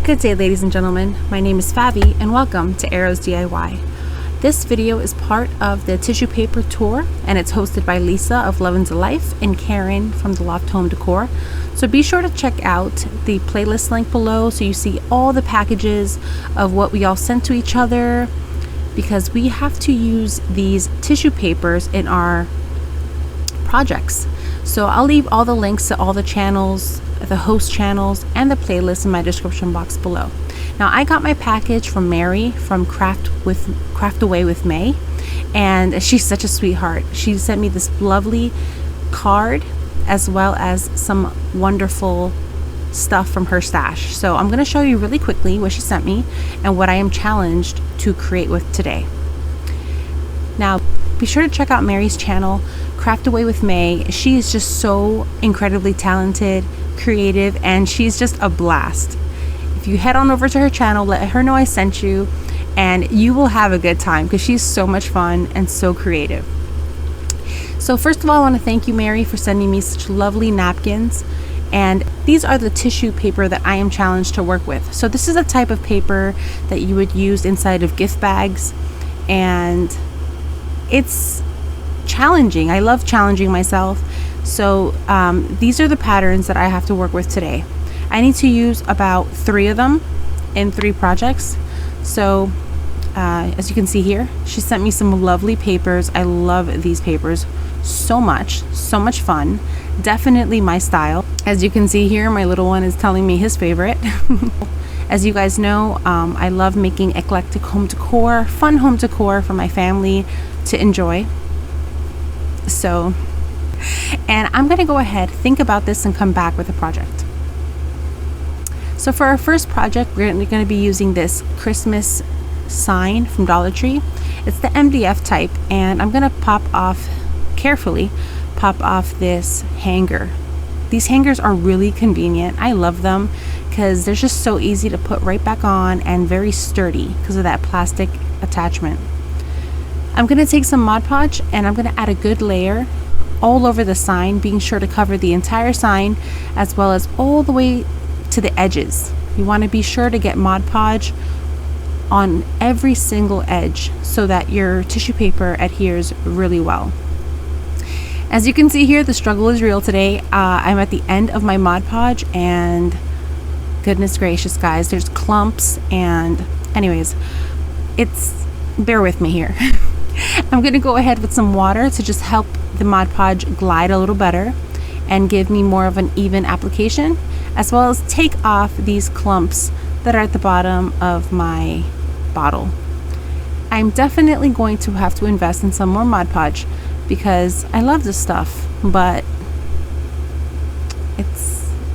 Good day, ladies and gentlemen. My name is Fabi and welcome to Arrows DIY. This video is part of the tissue paper tour and it's hosted by Lisa of Love and Life and Karen from the Loft Home Decor. So be sure to check out the playlist link below so you see all the packages of what we all sent to each other, because we have to use these tissue papers in our projects. So I'll leave all the links to all the channels, the host channels, and the playlist in my description box below. Now I got my package from Mary from Craft Away with May, and she's such a sweetheart. She sent me this lovely card as well as some wonderful stuff from her stash. So I'm going to show you really quickly what she sent me and what I am challenged to create with today. Now be sure to check out Mary's channel, Craft Away with May. She is just so incredibly talented, creative, and she's just a blast. If you head on over to her channel, let her know I sent you, and you will have a good time because she's so much fun and so creative. So first of all, I want to thank you, Mary, for sending me such lovely napkins. And these are the tissue paper that I am challenged to work with. So this is a type of paper that you would use inside of gift bags, and it's challenging. I love challenging myself. So these are the patterns that I have to work with today. I need to use about 3 of them in 3 projects. So as you can see here, she sent me some lovely papers. I love these papers so much fun, definitely my style. As you can see here, my little one is telling me his favorite. As you guys know, I love making eclectic home decor, fun home decor for my family to enjoy. So, and I'm gonna go ahead, think about this, and come back with a project. So for our first project, we're gonna be using this Christmas sign from Dollar Tree. It's the MDF type, and I'm gonna carefully pop off this hanger. These hangers are really convenient. I love them because they're just so easy to put right back on and very sturdy because of that plastic attachment. I'm going to take some Mod Podge and I'm going to add a good layer all over the sign, being sure to cover the entire sign as well as all the way to the edges. You want to be sure to get Mod Podge on every single edge so that your tissue paper adheres really well. As you can see here, the struggle is real today. I'm at the end of my Mod Podge, and goodness gracious, guys, there's clumps, and anyways, bear with me here. I'm going to go ahead with some water to just help the Mod Podge glide a little better and give me more of an even application, as well as take off these clumps that are at the bottom of my bottle. I'm definitely going to have to invest in some more Mod Podge because I love this stuff, but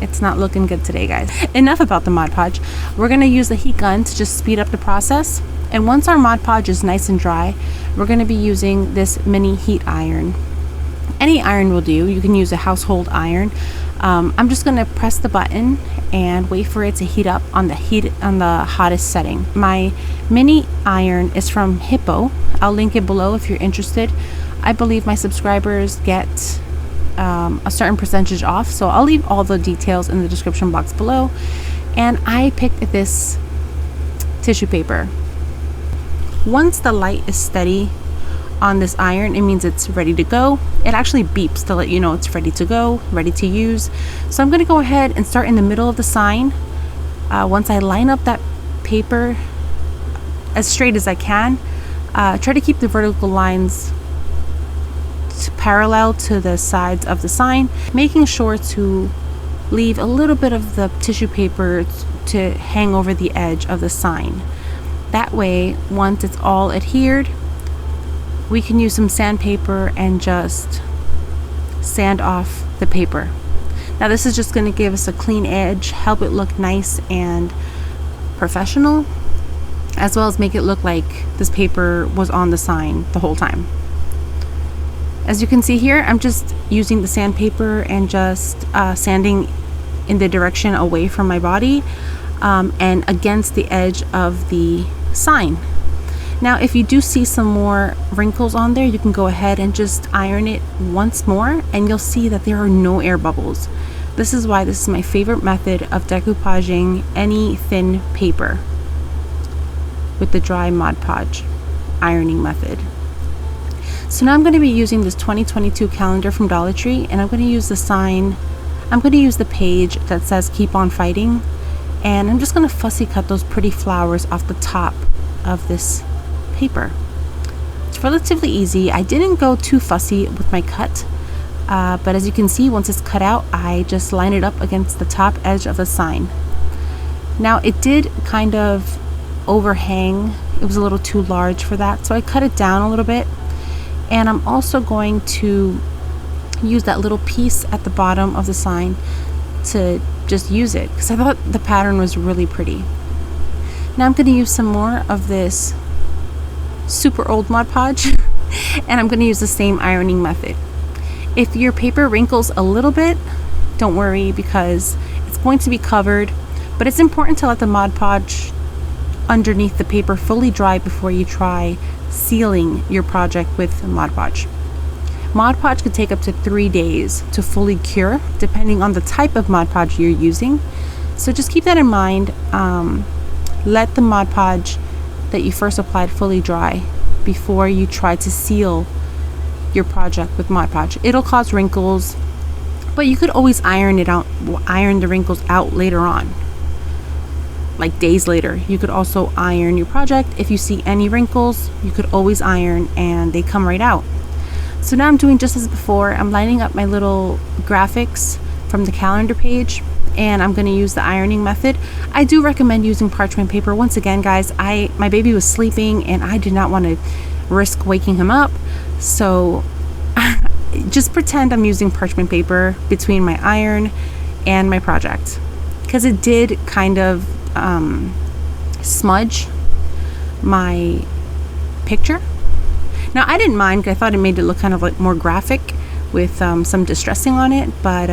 it's not looking good today, guys. Enough about the Mod Podge. We're going to use the heat gun to just speed up the process. And once our Mod Podge is nice and dry, we're going to be using this mini heat iron. Any iron will do. You can use a household iron. I'm just going to press the button and wait for it to heat up on the hottest setting. My mini iron is from Hiipoo. I'll link it below if you're interested. I believe my subscribers get a certain percentage off, so I'll leave all the details in the description box below. And I picked this tissue paper. Once the light is steady on this iron, it means it's ready to go. It actually beeps to let you know it's ready to go, ready to use. So I'm going to go ahead and start in the middle of the sign. Once I line up that paper as straight as I can, try to keep the vertical lines parallel to the sides of the sign, making sure to leave a little bit of the tissue paper to hang over the edge of the sign. That way, once it's all adhered, we can use some sandpaper and just sand off the paper. Now this is just going to give us a clean edge, help it look nice and professional, as well as make it look like this paper was on the sign the whole time. As you can see here, I'm just using the sandpaper and just sanding in the direction away from my body and against the edge of the sign. Now if you do see some more wrinkles on there, you can go ahead and just iron it once more and you'll see that there are no air bubbles. This is why this is my favorite method of decoupaging any thin paper, with the dry Mod Podge ironing method. So now I'm going to be using this 2022 calendar from Dollar Tree, and I'm going to use the sign, I'm going to use the page that says keep on fighting, and I'm just going to fussy cut those pretty flowers off the top of this paper. It's relatively easy. I didn't go too fussy with my cut, but as you can see, once it's cut out, I just line it up against the top edge of the sign. Now it did kind of overhang. It was a little too large for that, so I cut it down a little bit. And I'm also going to use that little piece at the bottom of the sign to just use it, because I thought the pattern was really pretty. Now I'm going to use some more of this super old Mod Podge and I'm going to use the same ironing method. If your paper wrinkles a little bit, don't worry, because it's going to be covered, but it's important to let the Mod Podge underneath the paper fully dry before you try sealing your project with Mod Podge. Mod Podge could take up to 3 days to fully cure, depending on the type of Mod Podge you're using. So just keep that in mind. Let the Mod Podge that you first applied fully dry before you try to seal your project with Mod Podge. It'll cause wrinkles, but you could always iron the wrinkles out later on. Like days later, you could also iron your project. If you see any wrinkles, you could always iron and they come right out. So now I'm doing just as before. I'm lining up my little graphics from the calendar page, and I'm going to use the ironing method. I do recommend using parchment paper. Once again, guys, my baby was sleeping and I did not want to risk waking him up, so just pretend I'm using parchment paper between my iron and my project, because it did kind of smudge my picture. Now I didn't mind, because I thought it made it look kind of like more graphic with some distressing on it, but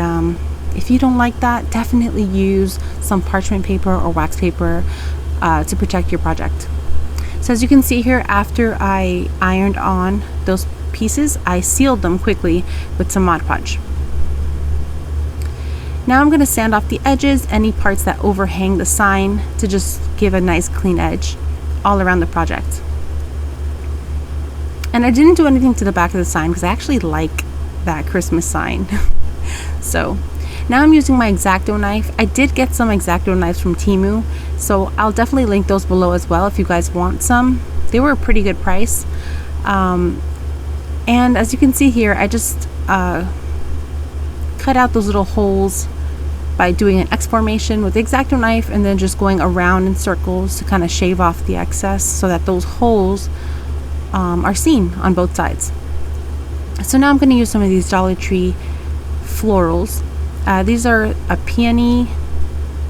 if you don't like that, definitely use some parchment paper or wax paper to protect your project. So as you can see here, after I ironed on those pieces, I sealed them quickly with some Mod Podge. Now I'm going to sand off the edges, any parts that overhang the sign, to just give a nice clean edge all around the project. And I didn't do anything to the back of the sign because I actually like that Christmas sign. So now I'm using my X-Acto knife. I did get some X-Acto knives from Temu, so I'll definitely link those below as well if you guys want some. They were a pretty good price. And as you can see here, I just cut out those little holes by doing an X formation with the X-Acto knife, and then just going around in circles to kind of shave off the excess so that those holes are seen on both sides. So now I'm going to use some of these Dollar Tree florals. These are a peony,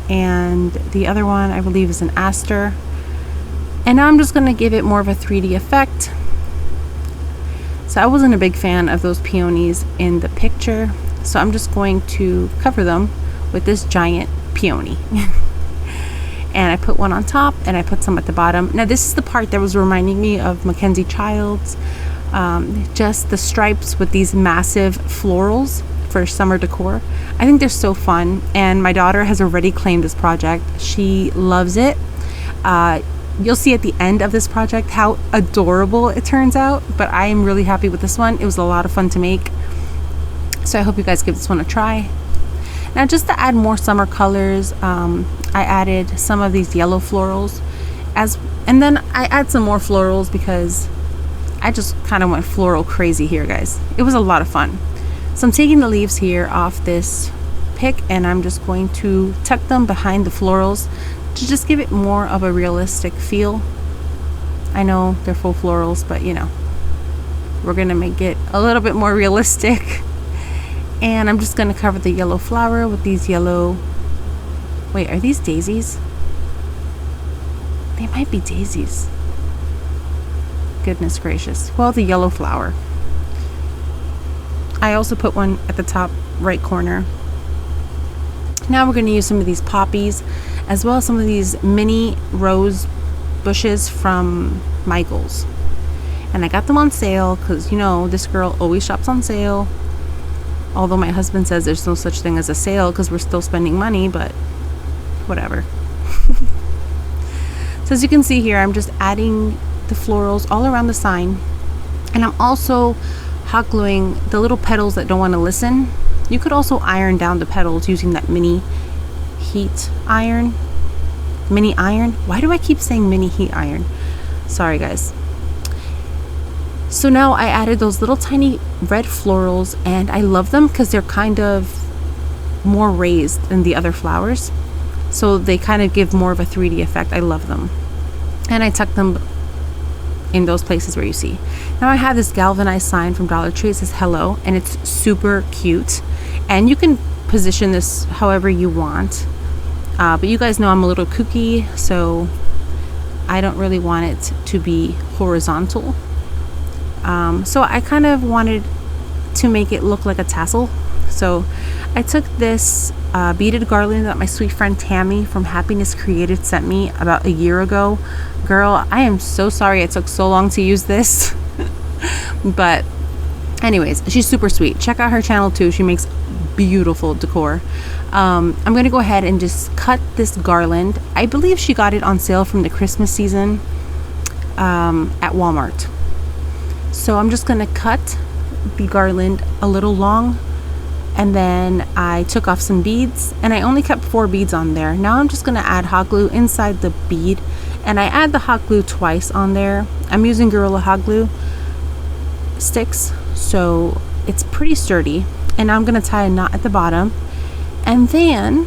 and the other one I believe is an aster. And now I'm just going to give it more of a 3D effect. So I wasn't a big fan of those peonies in the picture, so I'm just going to cover them with this giant peony. And I put one on top and I put some at the bottom. Now this is the part that was reminding me of Mackenzie Childs, just the stripes with these massive florals for summer decor. I think they're so fun, and my daughter has already claimed this project. She loves it. You'll see at the end of this project how adorable it turns out, but I am really happy with this one. It was a lot of fun to make, so I hope you guys give this one a try. Now just to add more summer colors, I added some of these yellow florals, and then I add some more florals because I just kind of went floral crazy here, guys. It was a lot of fun. So I'm taking the leaves here off this pick, and I'm just going to tuck them behind the florals to just give it more of a realistic feel. I know they're full florals, but you know, we're gonna make it a little bit more realistic. And I'm just gonna cover the yellow flower with these yellow, wait, are these daisies? They might be daisies. Goodness gracious. Well, the yellow flower. I also put one at the top right corner. Now we're going to use some of these poppies, as well as some of these mini rose bushes from Michael's. And I got them on sale because, you know, this girl always shops on sale. Although my husband says there's no such thing as a sale because we're still spending money, but whatever. So as you can see here, I'm just adding the florals all around the sign. And I'm also hot gluing the little petals that don't want to listen. You could also iron down the petals using that mini heat iron. Mini iron? Why do I keep saying mini heat iron? Sorry guys. So now I added those little tiny red florals, and I love them because they're kind of more raised than the other flowers. So they kind of give more of a 3D effect. I love them. And I tuck them in those places where you see. Now I have this galvanized sign from Dollar Tree. It says hello, and it's super cute. And you can position this however you want. But you guys know I'm a little kooky, so I don't really want it to be horizontal. So I kind of wanted to make it look like a tassel. So I took this beaded garland that my sweet friend Tami from Happiness Created sent me about a year ago. Girl, I am so sorry it took so long to use this. But anyways, she's super sweet. Check out her channel too. She makes beautiful decor. I'm going to go ahead and just cut this garland. I believe she got it on sale from the Christmas season at Walmart. So I'm just going to cut the garland a little long, and then I took off some beads, and I only kept 4 beads on there. Now I'm just going to add hot glue inside the bead, and I add the hot glue twice on there. I'm using Gorilla Hot Glue sticks, so it's pretty sturdy. And now I'm going to tie a knot at the bottom, and then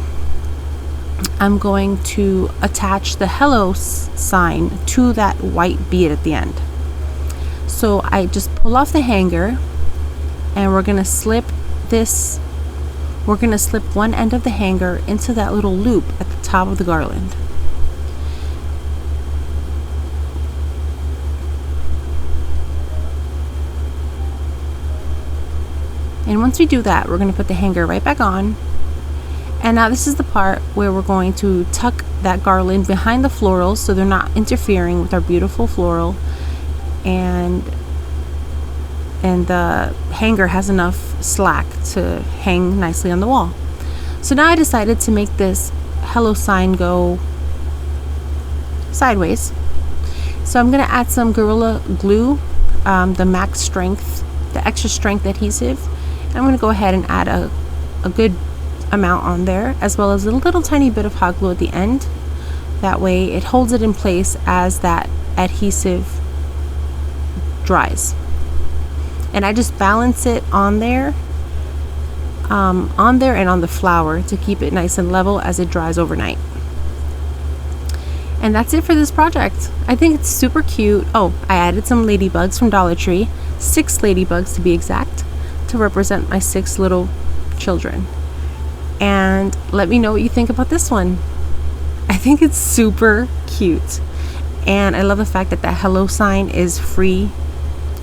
I'm going to attach the hello sign to that white bead at the end. So I just pull off the hanger, and we're going to slip one end of the hanger into that little loop at the top of the garland. And once we do that, we're going to put the hanger right back on. And now this is the part where we're going to tuck that garland behind the florals so they're not interfering with our beautiful floral. And the hanger has enough slack to hang nicely on the wall. So now I decided to make this hello sign go sideways. So I'm going to add some Gorilla Glue, the max strength, the extra strength adhesive. I'm going to go ahead and add a good amount on there, as well as a little tiny bit of hot glue at the end. That way it holds it in place as that adhesive dries. And I just balance it on there and on the flower to keep it nice and level as it dries overnight. And that's it for this project. I think it's super cute. Oh, I added some ladybugs from Dollar Tree, 6 ladybugs to be exact, to represent my 6 little children. And let me know what you think about this one. I think it's super cute, and I love the fact that hello sign is free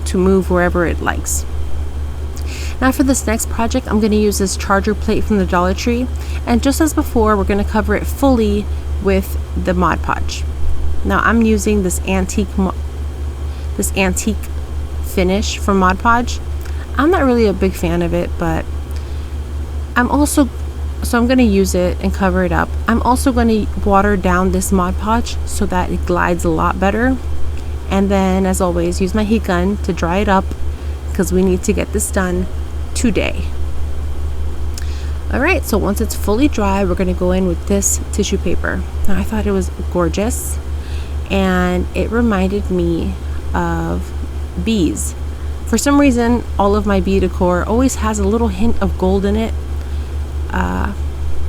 to move wherever it likes. Now for this next project, I'm going to use this charger plate from the Dollar Tree, and just as before, we're going to cover it fully with the Mod Podge. Now I'm using this antique finish from Mod Podge. I'm not really a big fan of it, but I'm going to use it and cover it up. I'm also going to water down this Mod Podge so that it glides a lot better. And then, as always, use my heat gun to dry it up because we need to get this done today. Alright, so once it's fully dry, we're going to go in with this tissue paper. Now, I thought it was gorgeous, and it reminded me of bees. For some reason, all of my bee decor always has a little hint of gold in it.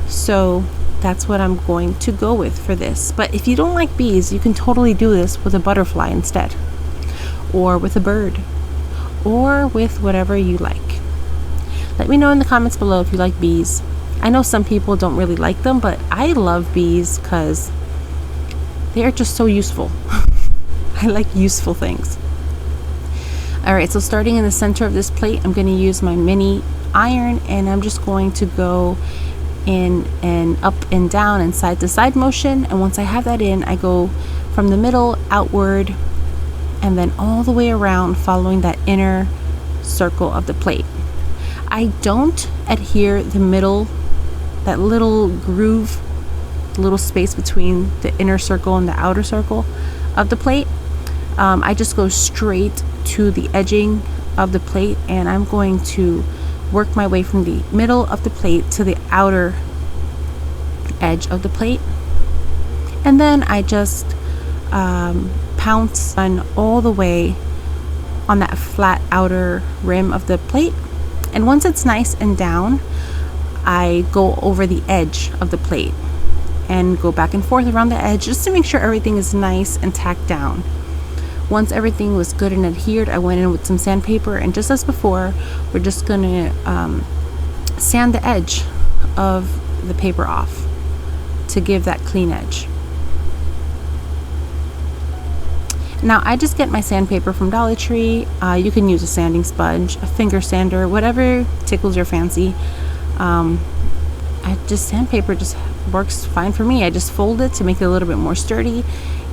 So that's what I'm going to go with for this. But if you don't like bees, you can totally do this with a butterfly instead, or with a bird, or with whatever you like. Let me know in the comments below if you like bees. I know some people don't really like them, but I love bees because they are just so useful. I like useful things. Alright, so starting in the center of this plate, I'm going to use my mini iron, and I'm just going to go in and up and down and side to side motion. And once I have that in, I go from the middle outward and then all the way around, following that inner circle of the plate. I don't adhere the middle, that little groove, little space between the inner circle and the outer circle of the plate. I just go straight to the edging of the plate, and I'm going to work my way from the middle of the plate to the outer edge of the plate. And then I just pounce on all the way on that flat outer rim of the plate. And once it's nice and down, I go over the edge of the plate and go back and forth around the edge just to make sure everything is nice and tacked down. Once everything was good and adhered, I went in with some sandpaper, and just as before, we're just going to sand the edge of the paper off to give that clean edge. Now I just get my sandpaper from Dollar Tree. You can use a sanding sponge, a finger sander, whatever tickles your fancy. Sandpaper just works fine for me. I just fold it to make it a little bit more sturdy,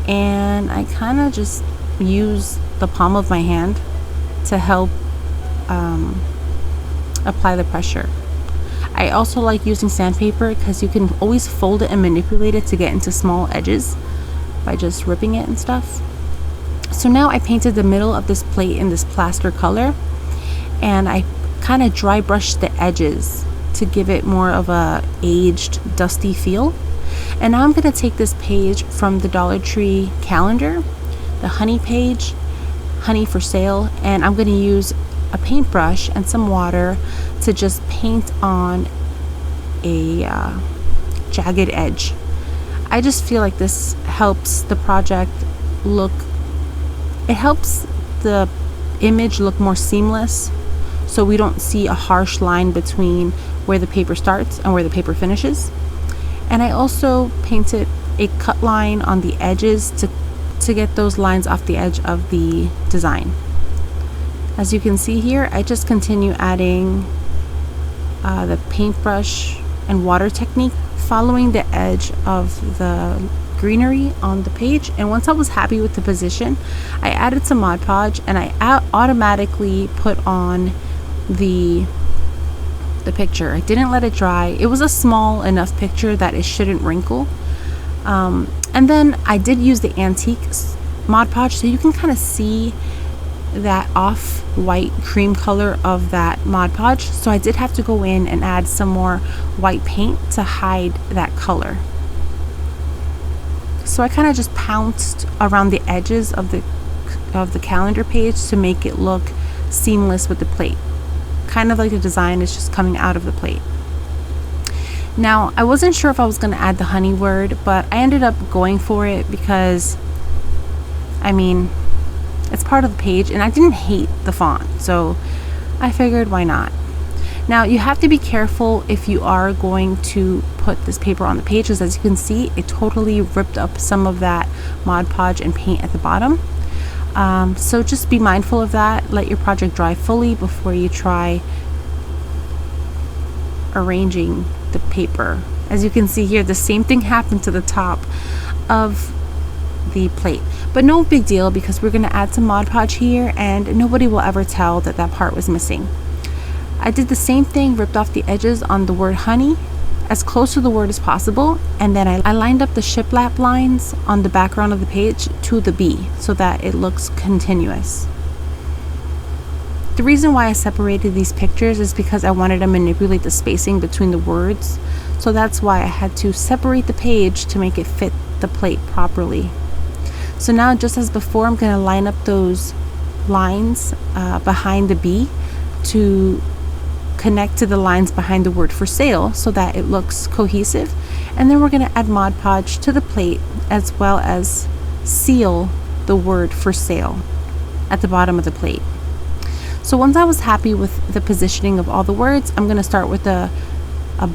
and I kind of just use the palm of my hand to help apply the pressure. I also like using sandpaper because you can always fold it and manipulate it to get into small edges by just ripping it and stuff. So now I painted the middle of this plate in this plaster color, and I kind of dry brushed the edges to give it more of a aged, dusty feel. And now I'm going to take this page from the Dollar Tree calendar, the honey page, honey for sale, and I'm going to use a paintbrush and some water to just paint on a jagged edge. I just feel like this helps the project look, it helps the image look more seamless, so we don't see a harsh line between where the paper starts and where the paper finishes. And I also painted a cut line on the edges to get those lines off the edge of the design. As you can see here, I just continue adding the paintbrush and water technique, following the edge of the greenery on the page. And once I was happy with the position, I added some Mod Podge, and I automatically put on the picture. I didn't let it dry. It was a small enough picture that it shouldn't wrinkle. And then I did use the antique Mod Podge, so you can kind of see that off-white cream color of that Mod Podge. So I did have to go in and add some more white paint to hide that color. So I kind of just pounced around the edges of the calendar page to make it look seamless with the plate, kind of like the design is just coming out of the plate. Now I wasn't sure if I was going to add the honey word, but I ended up going for it because, I mean, it's part of the page, and I didn't hate the font, so I figured why not. Now you have to be careful if you are going to put this paper on the page, because as you can see, it totally ripped up some of that Mod Podge and paint at the bottom. So just be mindful of that. Let your project dry fully before you try arranging the paper. As you can see here, the same thing happened to the top of the plate, but no big deal because we're going to add some Mod Podge here and nobody will ever tell that that part was missing. I did the same thing, ripped off the edges on the word honey as close to the word as possible, and then I lined up the shiplap lines on the background of the page to the B so that it looks continuous. The reason why I separated these pictures is because I wanted to manipulate the spacing between the words, so that's why I had to separate the page to make it fit the plate properly. So now, just as before, I'm going to line up those lines behind the B to connect to the lines behind the word for sale so that it looks cohesive, and then we're going to add Mod Podge to the plate as well as seal the word for sale at the bottom of the plate. So once I was happy with the positioning of all the words, I'm going to start with a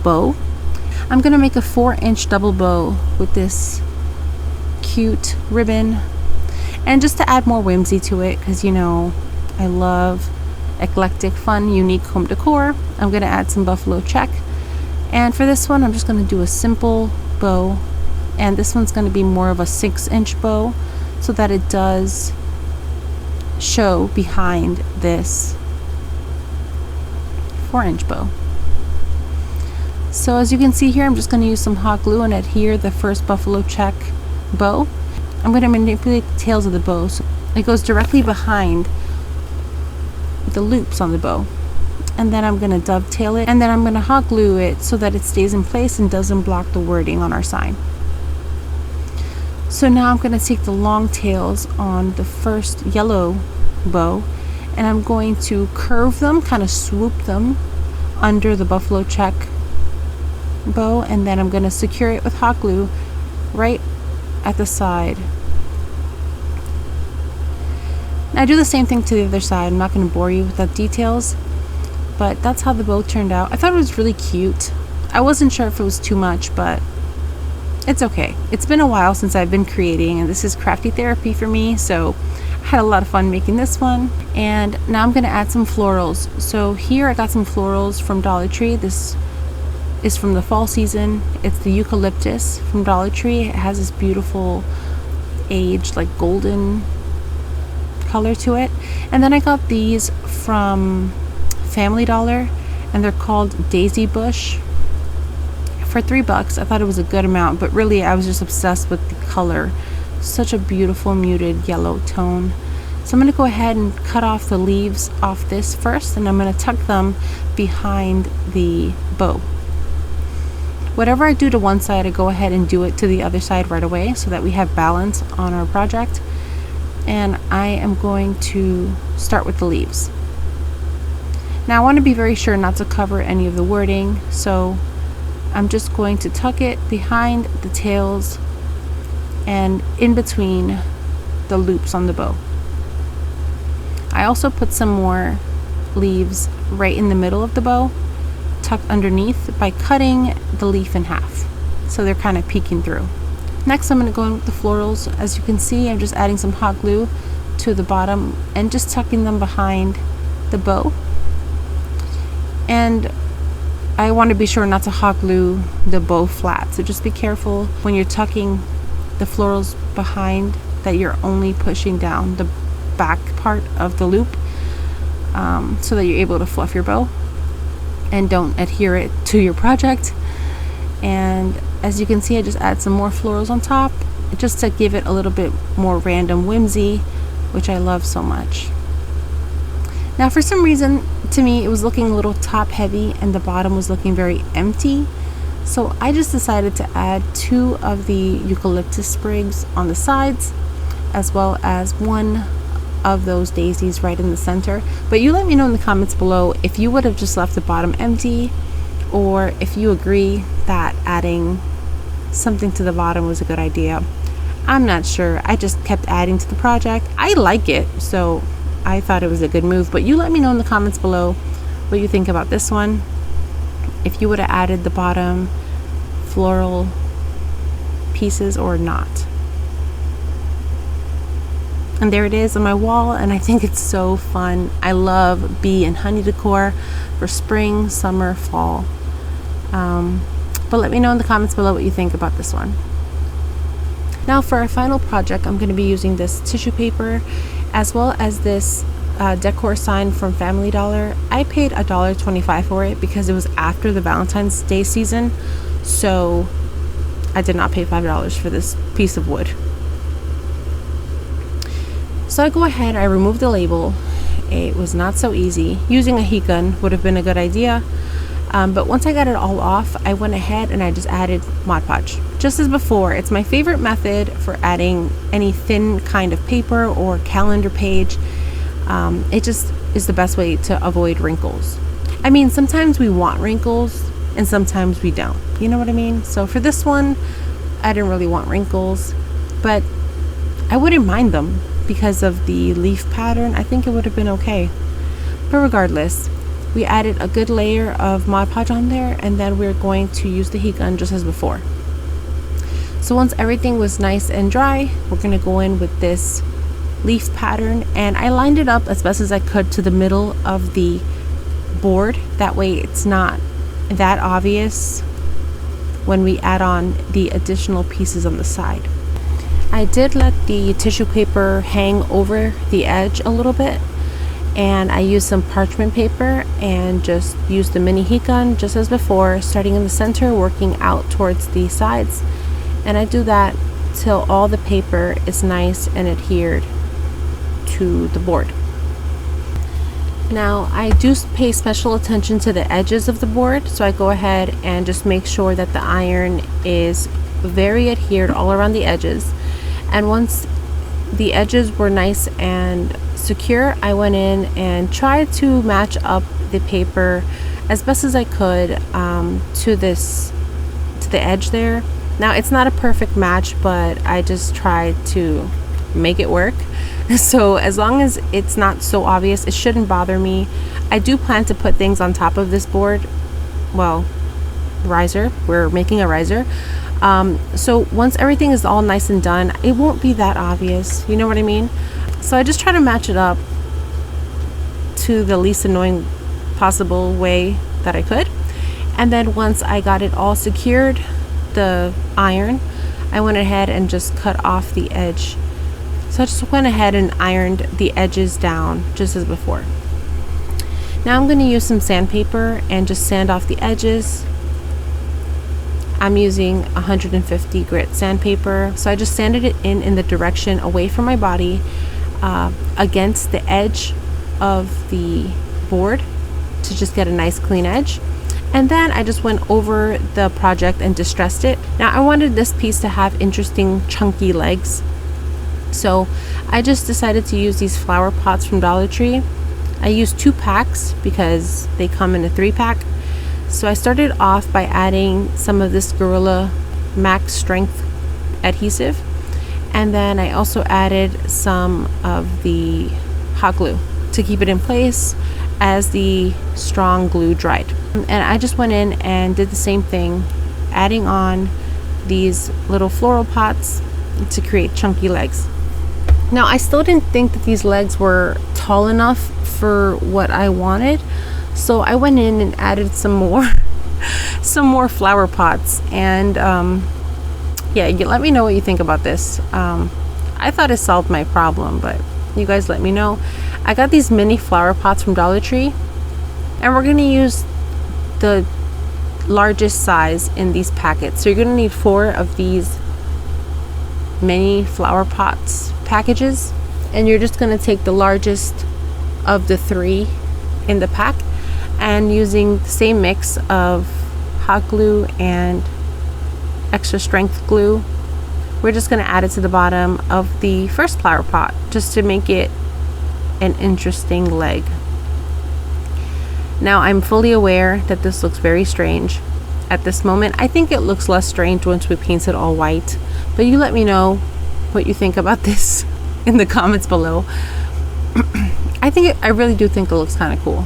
bow. I'm going to make a 4-inch double bow with this cute ribbon, and just to add more whimsy to it, because you know I love eclectic, fun, unique home decor, I'm going to add some buffalo check. And for this one, I'm just going to do a simple bow, and this one's going to be more of a 6-inch bow so that it does 4-inch bow. So as you can see here, I'm just going to use some hot glue and adhere the first buffalo check bow. I'm going to manipulate the tails of the bow so it goes directly behind the loops on the bow. And then I'm going to dovetail it, and then I'm going to hot glue it so that it stays in place and doesn't block the wording on our sign. So now I'm going to take the long tails on the first yellow bow, and I'm going to curve them, kind of swoop them under the buffalo check bow, and then I'm going to secure it with hot glue right at the side. Now I do the same thing to the other side. I'm not going to bore you with the details, but that's how the bow turned out. I thought it was really cute. I wasn't sure if it was too much, but it's okay. It's been a while since I've been creating, and this is crafty therapy for me, so I had a lot of fun making this one. And now I'm going to add some florals. So here I got some florals from Dollar Tree. This is from the fall season. It's the eucalyptus from Dollar Tree. It has this beautiful aged, like golden color to it. And then I got these from Family Dollar, and they're called Daisy Bush for $3. I thought it was a good amount, but really I was just obsessed with the color. Such a beautiful muted yellow tone. So I'm going to go ahead and cut off the leaves off this first, and I'm going to tuck them behind the bow. Whatever I do to one side, I go ahead and do it to the other side right away so that we have balance on our project. And I am going to start with the leaves. Now I want to be very sure not to cover any of the wording, so I'm just going to tuck it behind the tails and in between the loops on the bow. I also put some more leaves right in the middle of the bow, tucked underneath, by cutting the leaf in half so they're kind of peeking through. Next I'm going to go in with the florals. As you can see, I'm just adding some hot glue to the bottom and just tucking them behind the bow. And I want to be sure not to hot glue the bow flat, so just be careful when you're tucking the florals behind that you're only pushing down the back part of the loop, so that you're able to fluff your bow and don't adhere it to your project. And as you can see, I just add some more florals on top just to give it a little bit more random whimsy, which I love so much. Now for some reason, to me, it was looking a little top heavy and the bottom was looking very empty. So I just decided to add 2 of the eucalyptus sprigs on the sides, as well as 1 of those daisies right in the center. But you let me know in the comments below if you would have just left the bottom empty, or if you agree that adding something to the bottom was a good idea. I'm not sure. I just kept adding to the project. I like it, so I thought it was a good move, but you let me know in the comments below what you think about this one. If you would have added the bottom floral pieces or not. And there it is on my wall, and I think it's so fun. I love bee and honey decor for spring, summer, fall. But let me know in the comments below what you think about this one. Now for our final project, I'm going to be using this tissue paper as well as this decor sign from Family Dollar. I paid $1.25 for it because it was after the Valentine's Day season, so I did not pay $5 for this piece of wood. So I go ahead, I remove the label. It was not so easy. Using a heat gun would have been a good idea, but once I got it all off, I went ahead and I just added Mod Podge. Just as before, it's my favorite method for adding any thin kind of paper or calendar page. It just is the best way to avoid wrinkles. I mean, sometimes we want wrinkles and sometimes we don't. You know what I mean? So for this one, I didn't really want wrinkles, but I wouldn't mind them because of the leaf pattern. I think it would have been okay. But regardless, we added a good layer of Mod Podge on there, and then we're going to use the heat gun just as before. So once everything was nice and dry, we're going to go in with this leaf pattern, and I lined it up as best as I could to the middle of the board. That way it's not that obvious when we add on the additional pieces on the side. I did let the tissue paper hang over the edge a little bit, and I used some parchment paper and just used the mini heat gun just as before, starting in the center, working out towards the sides. And I do that till all the paper is nice and adhered to the board. Now I do pay special attention to the edges of the board, so I go ahead and just make sure that the iron is very adhered all around the edges. And once the edges were nice and secure, I went in and tried to match up the paper as best as I could to the edge there. Now it's not a perfect match, but I just tried to make it work. So as long as it's not so obvious, it shouldn't bother me. I do plan to put things on top of this board. Well, riser. We're making a riser. So once everything is all nice and done, it won't be that obvious. You know what I mean? So I just try to match it up to the least annoying possible way that I could. And then once I got it all secured, the iron, I went ahead and just cut off the edge. So I just went ahead and ironed the edges down just as before. Now I'm going to use some sandpaper and just sand off the edges. I'm using 150 grit sandpaper. So I just sanded it in the direction away from my body, against the edge of the board to just get a nice clean edge. And then I just went over the project and distressed it. Now I wanted this piece to have interesting chunky legs. So I just decided to use these flower pots from Dollar Tree. I used 2 packs because they come in a 3-pack. So I started off by adding some of this Gorilla Max Strength adhesive. And then I also added some of the hot glue to keep it in place as the strong glue dried. And I just went in and did the same thing, adding on these little floral pots to create chunky legs. Now I still didn't think that these legs were tall enough for what I wanted, so I went in and added some more flower pots. And yeah, you let me know what you think about this. I thought it solved my problem, but you guys let me know. I got these mini flower pots from Dollar Tree, and we're gonna use the largest size in these packets. So you're gonna need 4 of these mini flower pots packages, and you're just going to take the largest of the 3 in the pack, and using the same mix of hot glue and extra strength glue, we're just going to add it to the bottom of the first flower pot just to make it an interesting leg. Now I'm fully aware that this looks very strange at this moment. I think it looks less strange once we paint it all white, but you let me know what you think about this in the comments below. I really do think it looks kind of cool.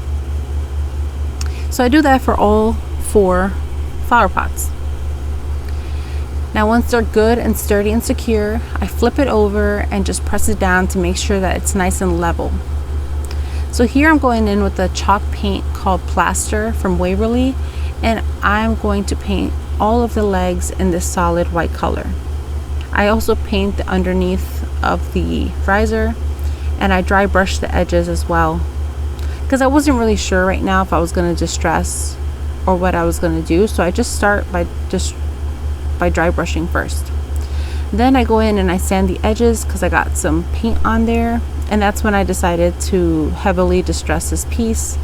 So I do that for all 4 flower pots. Now once they're good and sturdy and secure, I flip it over and just press it down to make sure that it's nice and level. So here I'm going in with a chalk paint called Plaster from Waverly, and I'm going to paint all of the legs in this solid white color. I also paint the underneath of the riser, and I dry brush the edges as well, because I wasn't really sure right now if I was going to distress or what I was going to do. So I just start by dry brushing first. Then I go in and I sand the edges because I got some paint on there, and that's when I decided to heavily distress this piece,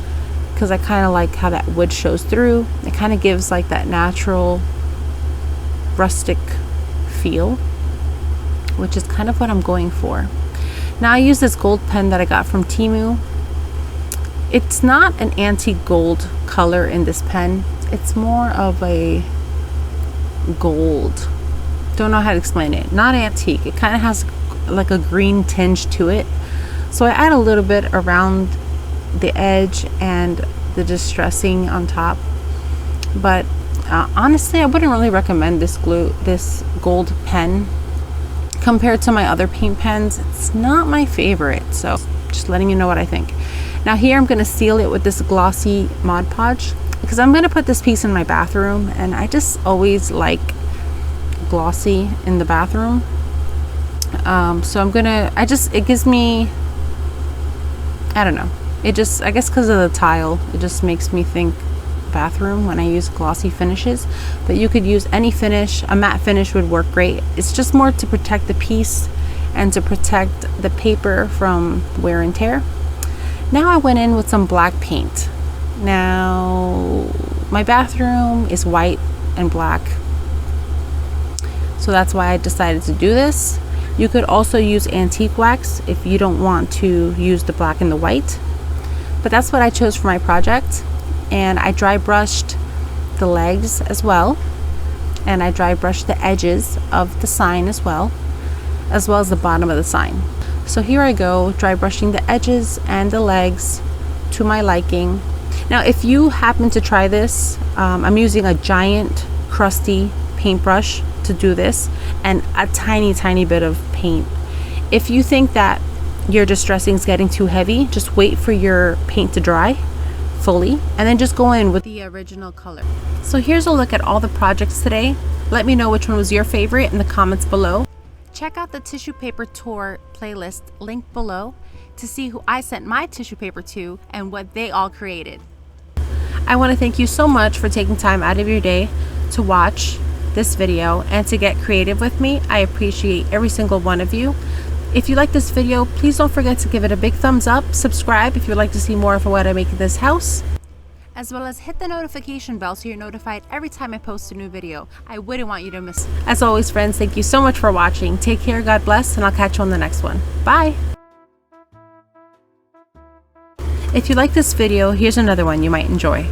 because I kind of like how that wood shows through. It kind of gives like that natural rustic feel, which is kind of what I'm going for. Now I use this gold pen that I got from Temu. It's not an antique gold color in this pen. It's more of a gold. Don't know how to explain it. Not antique. It kind of has like a green tinge to it. So I add a little bit around the edge and the distressing on top. But honestly, I wouldn't really recommend this gold pen compared to my other paint pens. It's not my favorite, so just letting you know what I think. Now here I'm going to seal it with this glossy Mod Podge, because I'm going to put this piece in my bathroom, and I just always like glossy in the bathroom. So I'm gonna, it gives me, I don't know, It just, I guess because of the tile, it just makes me think bathroom when I use glossy finishes. But you could use any finish. A matte finish would work great. It's just more to protect the piece and to protect the paper from wear and tear. Now I went in with some black paint. Now my bathroom is white and black, so that's why I decided to do this. You could also use antique wax if you don't want to use the black and the white, but that's what I chose for my project. And I dry brushed the legs as well, and I dry brushed the edges of the sign as well as the bottom of the sign. So here I go, dry brushing the edges and the legs to my liking. Now if you happen to try this, I'm using a giant crusty paintbrush to do this, and a tiny bit of paint. If you think that your distressing is getting too heavy, just wait for your paint to dry fully and then just go in with the original color. So here's a look at all the projects today. Let me know which one was your favorite in the comments below. Check out the tissue paper tour playlist linked below to see who I sent my tissue paper to and what they all created. I want to thank you so much for taking time out of your day to watch this video and to get creative with me. I appreciate every single one of you. If you like this video, please don't forget to give it a big thumbs up, subscribe if you'd like to see more of what I make in this house, as well as hit the notification bell so you're notified every time I post a new video. I wouldn't want you to miss. As always, friends, thank you so much for watching. Take care, God bless, and I'll catch you on the next one. Bye! If you like this video, here's another one you might enjoy.